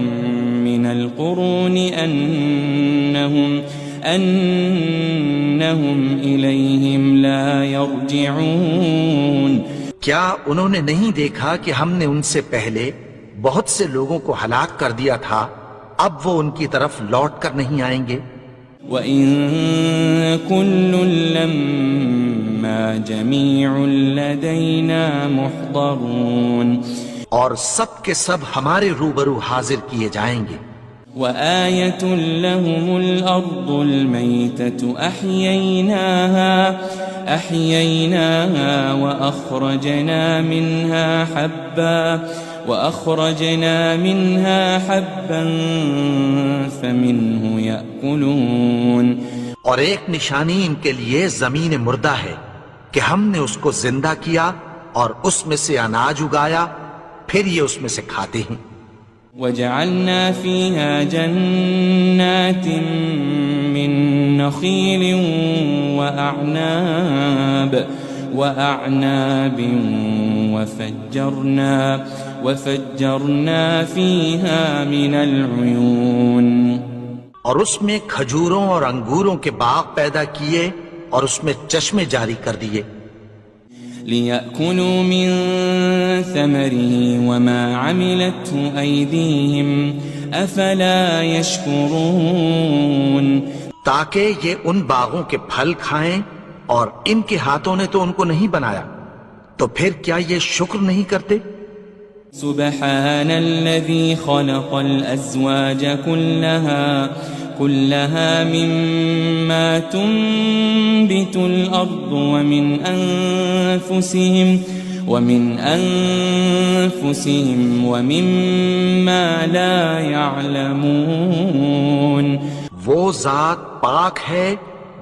من القرون أنهم إليهم لا يرجعون. کیا انہوں نے نہیں دیکھا کہ ہم نے ان سے پہلے بہت سے لوگوں کو ہلاک کر دیا تھا، اب وہ ان کی طرف لوٹ کر نہیں آئیں گے. وَإِن كُلٌّ لَمَّا إِنَّا جَمِيعٌ لَدَيْنَا مُحْضَرُونَ اور سب کے سب ہمارے روبرو حاضر کیے جائیں گے. وآية لهم الأرض الميتة أحييناها وأخرجنا منها حبا فمنه يأكلون. اور ایک نشانی ان کے لیے زمین مردہ ہے کہ ہم نے اس کو زندہ کیا اور اس میں سے اناج اگایا، پھر یہ اس میں سے کھاتے ہیں. وجعلنا فيها جنات من نخيل وأعناب وفجرنا فيها من العيون. اور اس میں کھجوروں اور انگوروں کے باغ پیدا کیے اور اس میں چشمے جاری کر دیے. لِيَأْكُلُوا مِن ثَمَرِهِ وَمَا عَمِلَتْهُ أَيْدِيهِمْ أَفَلَا يَشْكُرُونَ. تاکہ یہ ان باغوں کے پھل کھائیں، اور ان کے ہاتھوں نے تو ان کو نہیں بنایا، تو پھر کیا یہ شکر نہیں کرتے؟ سبحان الذي خلق الأزواج كلها مما تنبت الأرض ومن أنفسهم ومما لا يعلمون. وہ ذات پاک ہے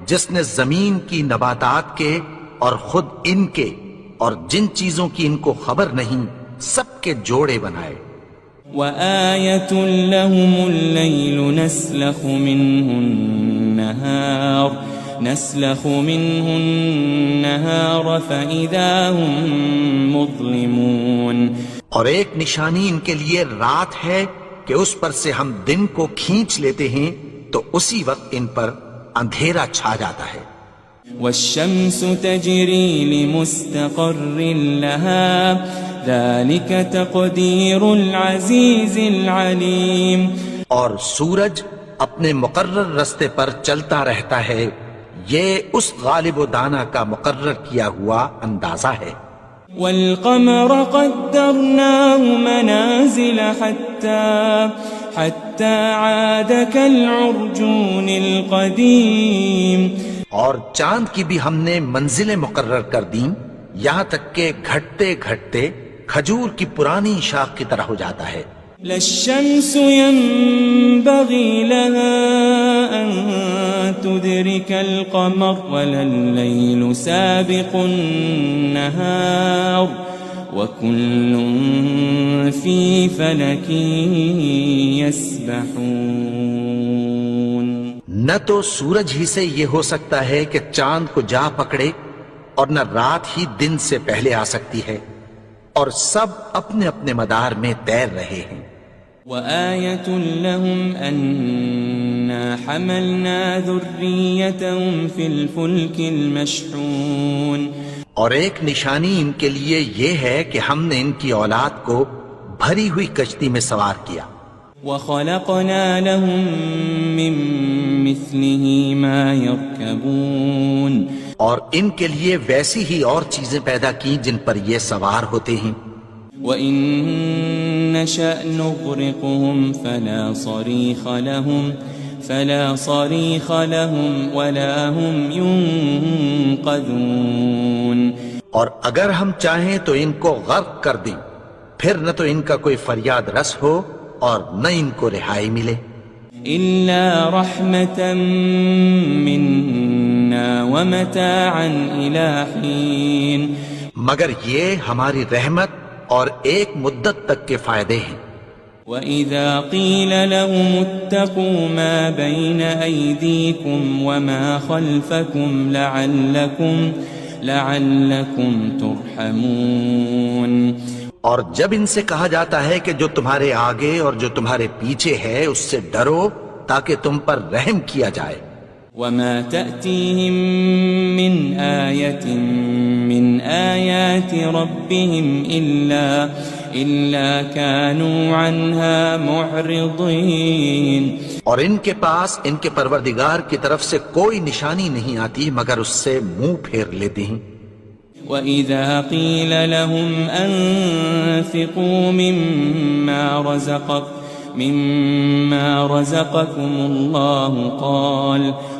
جس نے زمین کی نباتات کے اور خود ان کے اور جن چیزوں کی ان کو خبر نہیں سب کے جوڑے بنائے. وآية لهم الليل نسلخ منه النهار فإذا هم مظلمون. اور ایک نشانی ان کے لیے رات ہے کہ اس پر سے ہم دن کو کھینچ لیتے ہیں تو اسی وقت ان پر اندھیرا چھا جاتا ہے. والشمس تجري لمستقر لها ذلك تقدير العزيز العليم. اور سورج اپنے مقرر رستے پر چلتا رہتا ہے، یہ اس غالب و دانا کا مقرر کیا ہوا اندازہ ہے. والقمر قدرناه منازل حتى عاد كالعرجون القديم. اور چاند کی بھی ہم نے منزلیں مقرر کر دیں، یہاں تک کہ گھٹتے گھٹتے کھجور کی پرانی شاخ کی طرح ہو جاتا ہے. للشمس ينبغي لها أن تدرك القمر ولا الليل سابق النهار وكل في فلك يسبحون. نہ تو سورج ہی سے یہ ہو سکتا ہے کہ چاند کو جا پکڑے، اور نہ رات ہی دن سے پہلے آ سکتی ہے، اور سب اپنے اپنے مدار میں تیر رہے ہیں. وآية لهم أنا حملنا ذريتهم في الفلك المشحون. اور ایک نشانی ان کے لیے یہ ہے کہ ہم نے ان کی اولاد کو بھری ہوئی کشتی میں سوار کیا. وخلقنا لهم من مثله ما يركبون. اور ان کے لیے ویسی ہی اور چیزیں پیدا کی جن پر یہ سوار ہوتے ہیں. وَإِن نَّشَأْ نُغْرِقْهُمْ فَلَا صَرِيخَ لَهُمْ وَلَا هُمْ يُنقَذُونَ. اور اگر ہم چاہیں تو ان کو غرق کر دیں، پھر نہ تو ان کا کوئی فریاد رس ہو اور نہ ان کو رہائی ملے. إِلَّا رَحْمَةً مِّنَّا وَمَتَاعًا إِلَىٰ حِينٍ. مگر یہ ہماری رحمت اور ایک مدت تک کے فائدے ہیں. وَإِذَا قِيلَ لَهُمُ اتَّقُوا مَا بَيْنَ أَيْدِيكُمْ وَمَا خَلْفَكُمْ لَعَلَّكُمْ تُرْحَمُونَ. اور جب ان سے کہا جاتا ہے کہ جو تمہارے آگے اور جو تمہارے پیچھے ہے اس سے ڈرو تاکہ تم پر رحم کیا جائے. وَمَا تَأْتِيهِم مِّنْ آيَةٍ مِّنْ آيَاتِ رَبِّهِمْ إِلَّا كَانُوا عَنْهَا مُعْرِضِينَ. اور ان کے پاس ان کے پروردگار کی طرف سے کوئی نشانی نہیں آتی مگر اس سے منہ پھیر لیتے ہیں. وَإِذَا قِيلَ لَهُمْ أَنفِقُوا مِمَّا رَزَقَكُمُ اللَّهُ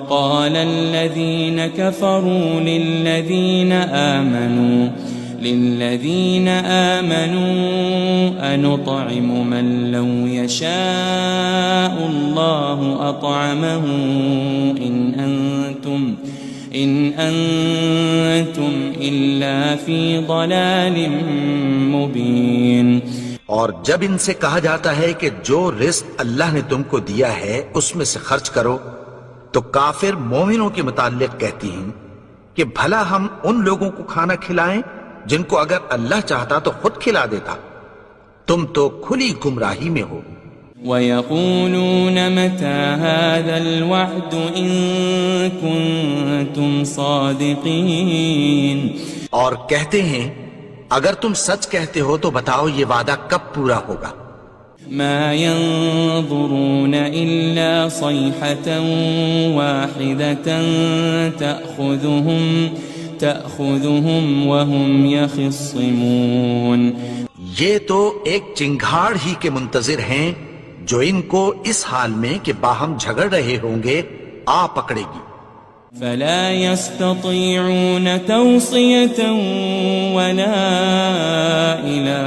قَالَ الَّذِينَ كَفَرُوا لِلَّذِينَ آمَنُوا أَنُطْعِمُ مَن لَّوْ يَشَاءُ اللَّهُ أَطْعَمَهُ إِنْ أَنْتُمْ إِلَّا فِي ضَلَالٍ مُبِينٍ۔ اور جب ان سے کہا جاتا ہے کہ جو رزق اللہ نے تم کو دیا ہے اس میں سے خرچ کرو، تو کافر مومنوں کے متعلق کہتی ہیں کہ بھلا ہم ان لوگوں کو کھانا کھلائیں جن کو اگر اللہ چاہتا تو خود کھلا دیتا، تم تو کھلی گمراہی میں ہو۔ وَيَقُولُونَ مَتَى هَذَا الْوَعْدُ إِن كُنتُمْ صَادِقِينَ، اور کہتے ہیں اگر تم سچ کہتے ہو تو بتاؤ یہ وعدہ کب پورا ہوگا۔ مَا يَنظُرُونَ إِلَّا صَيْحَةً وَاحِدَةً تَأْخُذُهُمْ وَهُمْ يَخِصِّمُونَ، یہ تو ایک چنگھاڑ ہی کے منتظر ہیں جو ان کو اس حال میں کہ باہم جھگڑ رہے ہوں گے آ پکڑے گی۔ فَلَا يَسْتَطِيعُونَ تَوْصِيَةً وَلَا إِلَىٰ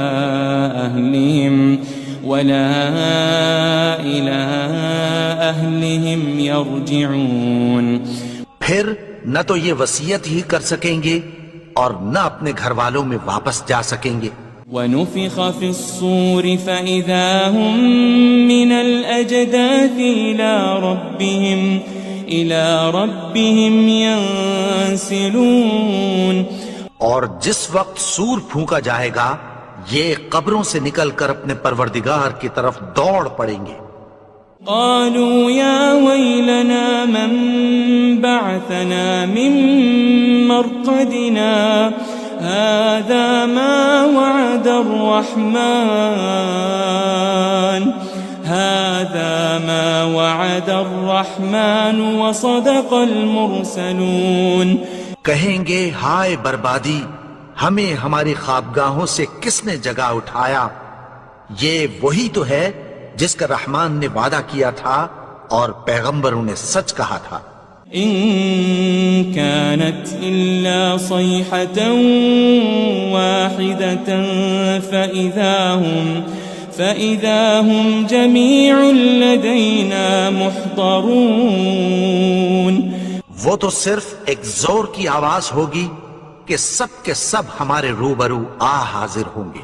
أَهْلِهِمْ يَرْجِعُونَ، پھر نہ تو یہ وصیت ہی کر سکیں گے اور نہ اپنے گھر والوں میں واپس جا سکیں گے۔ وَنُفِخَ فِي الصُّورِ فَإِذَا هُم مِّنَ الْأَجْدَاثِ إِلَىٰ رَبِّهِمْ يَنسِلُونَ، اور جس وقت سور پھونکا جائے گا یہ قبروں سے نکل کر اپنے پروردگار کی طرف دوڑ پڑیں گے۔ قالوا يا ويلنا من بعثنا من مرقدنا هذا ما وعد الرحمن وصدق المرسلون۔ کہیں گے ہائے بربادی، ہمیں ہماری خوابگاہوں سے کس نے جگا اٹھایا، یہ وہی تو ہے جس کا رحمان نے وعدہ کیا تھا اور پیغمبروں نے سچ کہا تھا۔ إن كانت إلا صيحة واحدة فإذا هم جميع لدينا محضرون، وہ تو صرف ایک زور کی آواز ہوگی کہ سب کے سب ہمارے روبرو حاضر ہوں گے۔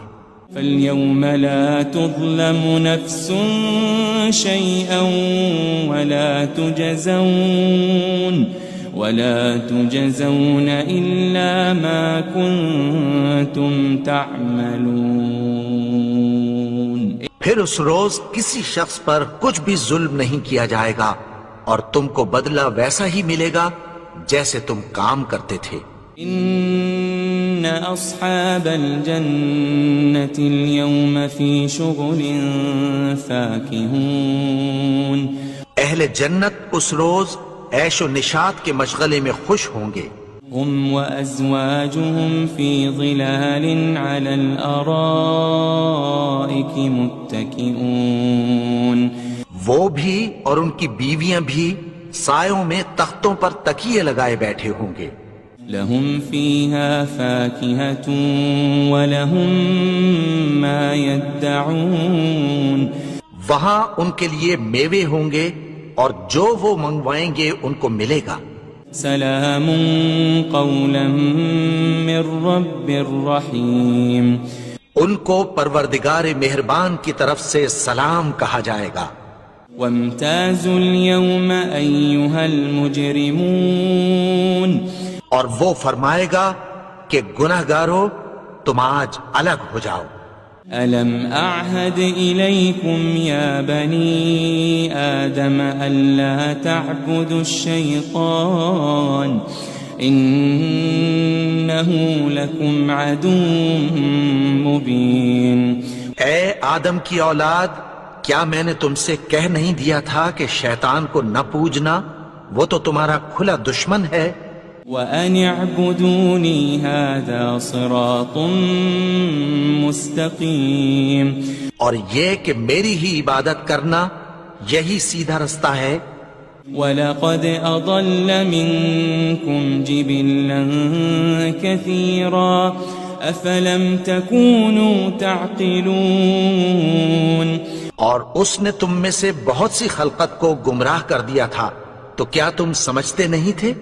فَالْيَوْمَ لَا تُظْلَمُ نَفْسٌ شَيْئًا وَلَا تُجْزَوْنَ إِلَّا مَا كُنتُمْ تَعْمَلُونَ۔ پھر اس روز کسی شخص پر کچھ بھی ظلم نہیں کیا جائے گا اور تم کو بدلہ ویسا ہی ملے گا جیسے تم کام کرتے تھے۔ إن أصحاب الجنة اليوم في شغل فاكهون، اہل جنت اس روز عیش و نشاط کے مشغلے میں خوش ہوں گے۔ هم وأزواجهم في ظلال على الأرائك متكئون، وہ بھی اور ان کی بیویاں بھی سایوں میں تختوں پر تکیے لگائے بیٹھے ہوں گے۔ لهم فيها فاكهة ولهم ما يدعون، وہاں ان کے لیے میوے ہوں گے اور جو وہ منگوائیں گے ان کو ملے گا۔ سلام قولا من رب رحیم، ان کو پروردگار مہربان کی طرف سے سلام کہا جائے گا۔ وامتازوا اليوم أيها المجرمون، اور وہ فرمائے گا کہ گناہگارو تم آج الگ ہو جاؤ۔ ألم أعهد إليكم يا بني آدم ألا تعبدوا الشيطان إنه لكم عدو مبين۔ اے آدم کی اولاد، کیا میں نے تم سے کہہ نہیں دیا تھا کہ شیطان کو نہ پوجنا، وہ تو تمہارا کھلا دشمن ہے۔ وَأَنِ اعْبُدُونِي هَذَا صِرَاطٌ مُسْتَقِيمٌ اور یہ کہ میری ہی عبادت کرنا یہی سیدھا رستہ ہے. وَلَقَدْ أَضَلَّ مِنْكُمْ جِبِلًّا كَثِيرًا أَفَلَمْ تَكُونُوا تَعْقِلُونَ اور اس نے تم میں سے بہت سی خلقت کو گمراہ کر دیا تھا تو کیا تم سمجھتے نہیں تھے؟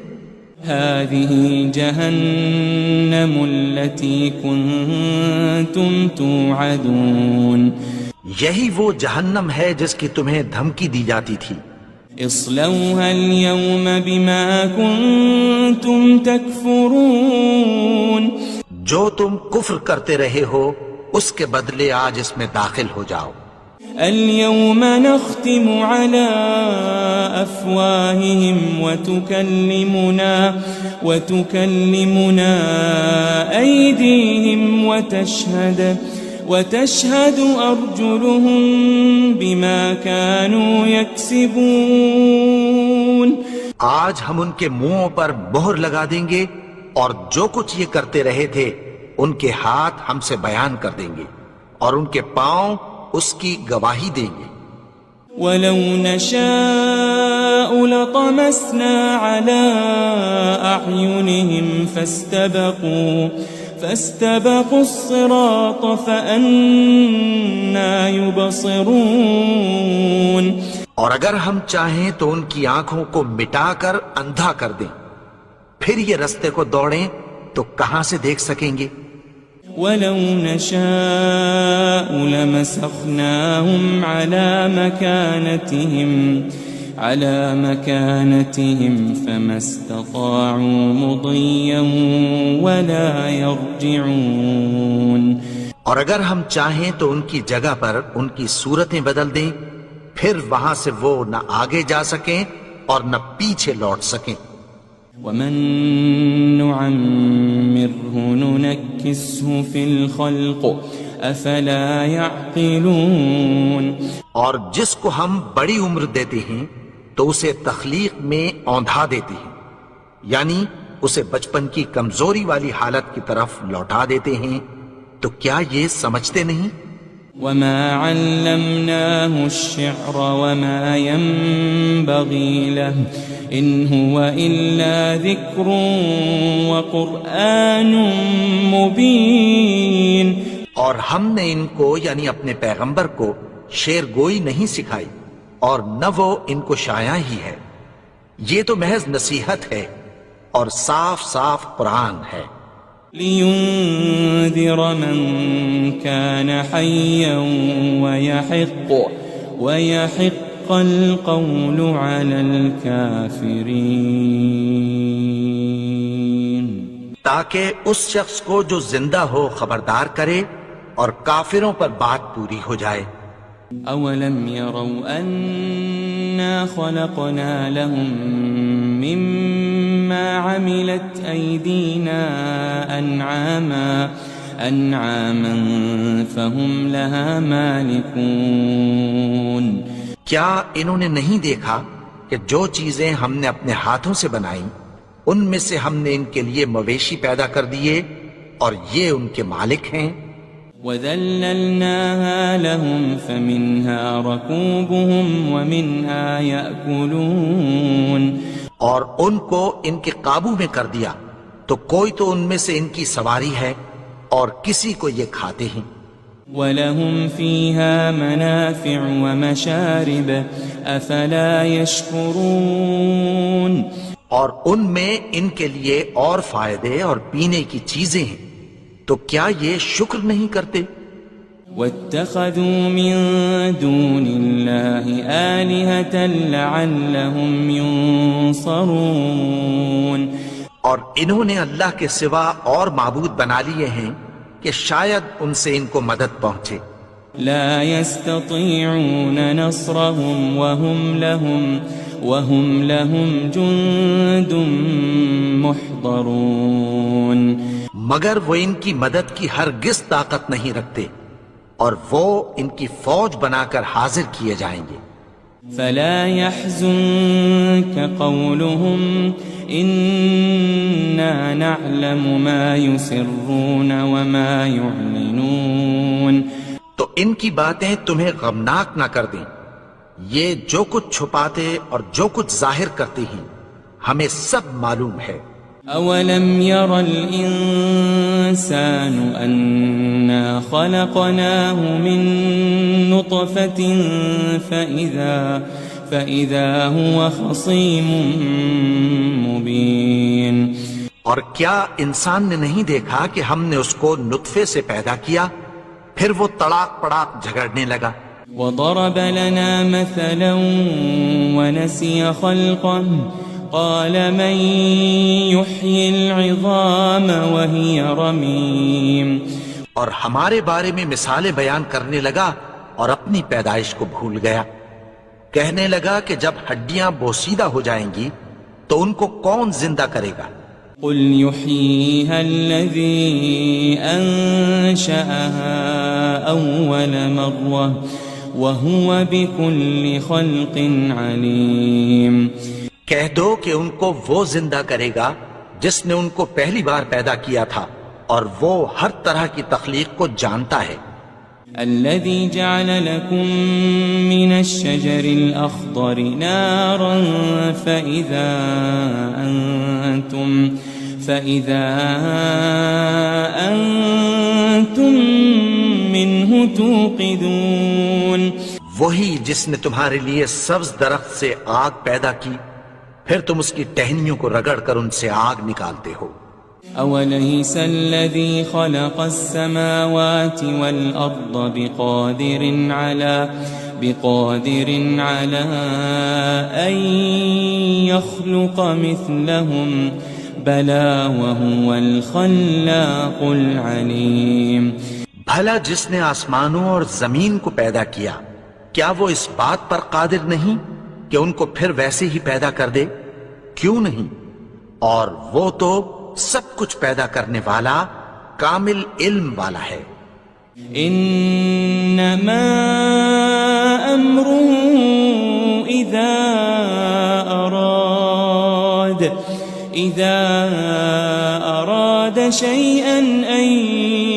هذه جهنم التي كنتم توعدون یہی وہ جہنم ہے جس کی تمہیں دھمکی دی جاتی تھی. اصلوها اليوم بما كنتم تكفرون جو تم کفر کرتے رہے ہو اس کے بدلے آج اس میں داخل ہو جاؤ. اليوم نختم على أفواههم وتكلمنا أيديهم وتشهد أرجلهم بما كانوا يكسبون آج ہم ان کے منہوں پر مہر لگا دیں گے اور جو کچھ یہ کرتے رہے تھے ان کے ہاتھ ہم سے بیان کر دیں گے اور ان کے پاؤں اس کی گواہی دیں گے. وَلَوْ نَشَاءُ لَطَمَسْنَا عَلَىٰ أَعْيُنِهِمْ فَاسْتَبَقُوا الصِّرَاطَ فَأَنَّىٰ يُبْصِرُونَ اور اگر ہم چاہیں تو ان کی آنکھوں کو مٹا کر اندھا کر دیں، پھر یہ رستے کو دوڑیں تو کہاں سے دیکھ سکیں گے. وَلَوْ نَشَاءُ لَمَسَخْنَاهُمْ عَلَى مَكَانَتِهِمْ فَمَا اسْتَطَاعُوا مُضِيًّا وَلَا يَرْجِعُونَ اور اگر ہم چاہیں تو ان کی جگہ پر ان کی صورتیں بدل دیں، پھر وہاں سے وہ نہ آگے جا سکیں اور نہ پیچھے لوٹ سکیں. وَمَن نُعَمِّرْهُ نُنَكِّسْهُ فِي الْخَلْقِ أَفَلَا يَعْقِلُونَ اور جس کو ہم بڑی عمر دیتے ہیں تو اسے تخلیق میں اوندھا دیتے ہیں، یعنی اسے بچپن کی کمزوری والی حالت کی طرف لوٹا دیتے ہیں، تو کیا یہ سمجھتے نہیں؟ وَمَا عَلَّمْنَاهُ الشِّعْرَ وَمَا يَنبَغِي لَهُ إِنْ هُوَ إِلَّا ذِكْرٌ وَقُرْآنٌ مُبِينٌ اور ہم نے ان کو یعنی اپنے پیغمبر کو شعر گوئی نہیں سکھائی اور نہ وہ ان کو شایع ہی ہے، یہ تو محض نصیحت ہے اور صاف صاف قرآن ہے. لِيُنذِرَ مَن كَانَ حَيًّا وَيَحِقَّ الْقَوْلُ عَلَى الْكَافِرِينَ تاکہ اس شخص کو جو زندہ ہو خبردار کرے اور کافروں پر بات پوری ہو جائے. أَوَلَمْ يَرَوْا أَنَّا خَلَقْنَا لَهُم مِّمَّا عَمِلَتْ أَيْدِينَا أَنْعَامًا فَهُمْ لَهَا مَالِكُونَ کیا انہوں نے نہیں دیکھا کہ جو چیزیں ہم نے اپنے ہاتھوں سے بنائیں ان میں سے ہم نے ان کے لیے مویشی پیدا کر دیے اور یہ ان کے مالک ہیں. وَذَلَّلْنَاهَا لَهُمْ فَمِنْهَا رَكُوبُهُمْ وَمِنْهَا يَأْكُلُونَ اور ان کو ان کے قابو میں کر دیا تو کوئی تو ان میں سے ان کی سواری ہے اور کسی کو یہ کھاتے ہیں. وَلَهُمْ فِيهَا مَنَافِعُ وَمَشَارِبُ أَفَلَا يَشْكُرُونَ اور ان میں ان کے لیے اور فائدے اور پینے کی چیزیں ہیں، تو کیا یہ شکر نہیں کرتے؟ وَاتَّخَذُوا مِن دُونِ اللَّهِ آلِهَةً لَعَلَّهُمْ يُنصَرُونَ اور انہوں نے اللہ کے سوا اور معبود بنا لیے ہیں کہ شاید ان سے ان کو مدد پہنچے. لا يستطيعون نصرهم وهم لهم جند محضرون مگر وہ ان کی مدد کی ہرگز طاقت نہیں رکھتے اور وہ ان کی فوج بنا کر حاضر کیے جائیں گے. فلا يحزنك قولهم إنا نعلم ما يسرون وما يعلنون. تو ان کی باتیں تمہیں غمناک نہ کر دیں. یہ جو کچھ چھپاتے اور جو کچھ ظاہر کرتے ہیں ہمیں سب معلوم ہے. أولم ير الإنسان أنا خلقناه من نطفة فإذا هو خصيم مبين. اور کیا انسان نے نہیں دیکھا کہ ہم نے اس کو نطفے سے پیدا کیا پھر وہ تڑاک پڑاک جھگڑنے لگا. وضرب لنا مثلا ونسي خلقه قال من يحيي العظام وهي رميم. اور ہمارے بارے میں مثالیں بیان کرنے لگا اور اپنی پیدائش کو بھول گیا. کہنے لگا کہ جب ہڈیاں بوسیدہ ہو جائیں گی تو ان کو کون زندہ کرے گا؟ قل يحييها الذي أنشأها أول مرة وهو بكل خلق عليم. کہہ دو کہ ان کو وہ زندہ کرے گا جس نے ان کو پہلی بار پیدا کیا تھا اور وہ ہر طرح کی تخلیق کو جانتا ہے. الذي جعل لكم من الشجر الأخضر نارا فإذا أنتم منه توقدون. وہی جس نے تمہارے لیے سبز درخت سے آگ پیدا کی پھر تم اس کی ٹہنیوں کو رگڑ کر ان سے آگ نکالتے ہو. أوليس الذي خلق السماوات والأرض بقادر على أن يخلق مثلهم بلى وهو الخلاق العليم. بھلا جس نے آسمانوں اور زمین کو پیدا کیا کیا وہ اس بات پر قادر نہیں کہ ان کو پھر ویسے ہی پیدا کر دے؟ کیوں نہیں؟ اور وہ تو سب کچھ پیدا کرنے والا کامل علم والا ہے. انما امره اذا اراد شيئا ان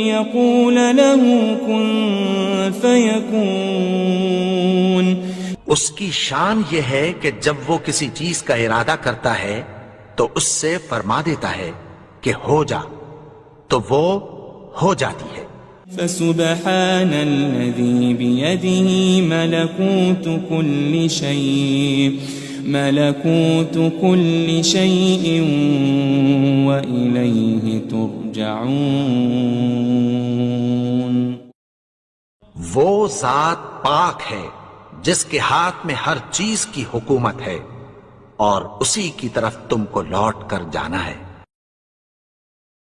يقول له كن فيكون. اس کی شان یہ ہے کہ جب وہ کسی چیز کا ارادہ کرتا ہے تو اس سے فرما دیتا ہے کہ ہو جا تو وہ ہو جاتی ہے. فسبحان الذي بيده ملكوت كل شيء وإليه ترجعون. وہ ذات پاک ہے جس کے ہاتھ میں ہر چیز کی حکومت ہے اور اسی کی طرف تم کو لوٹ کر جانا ہے.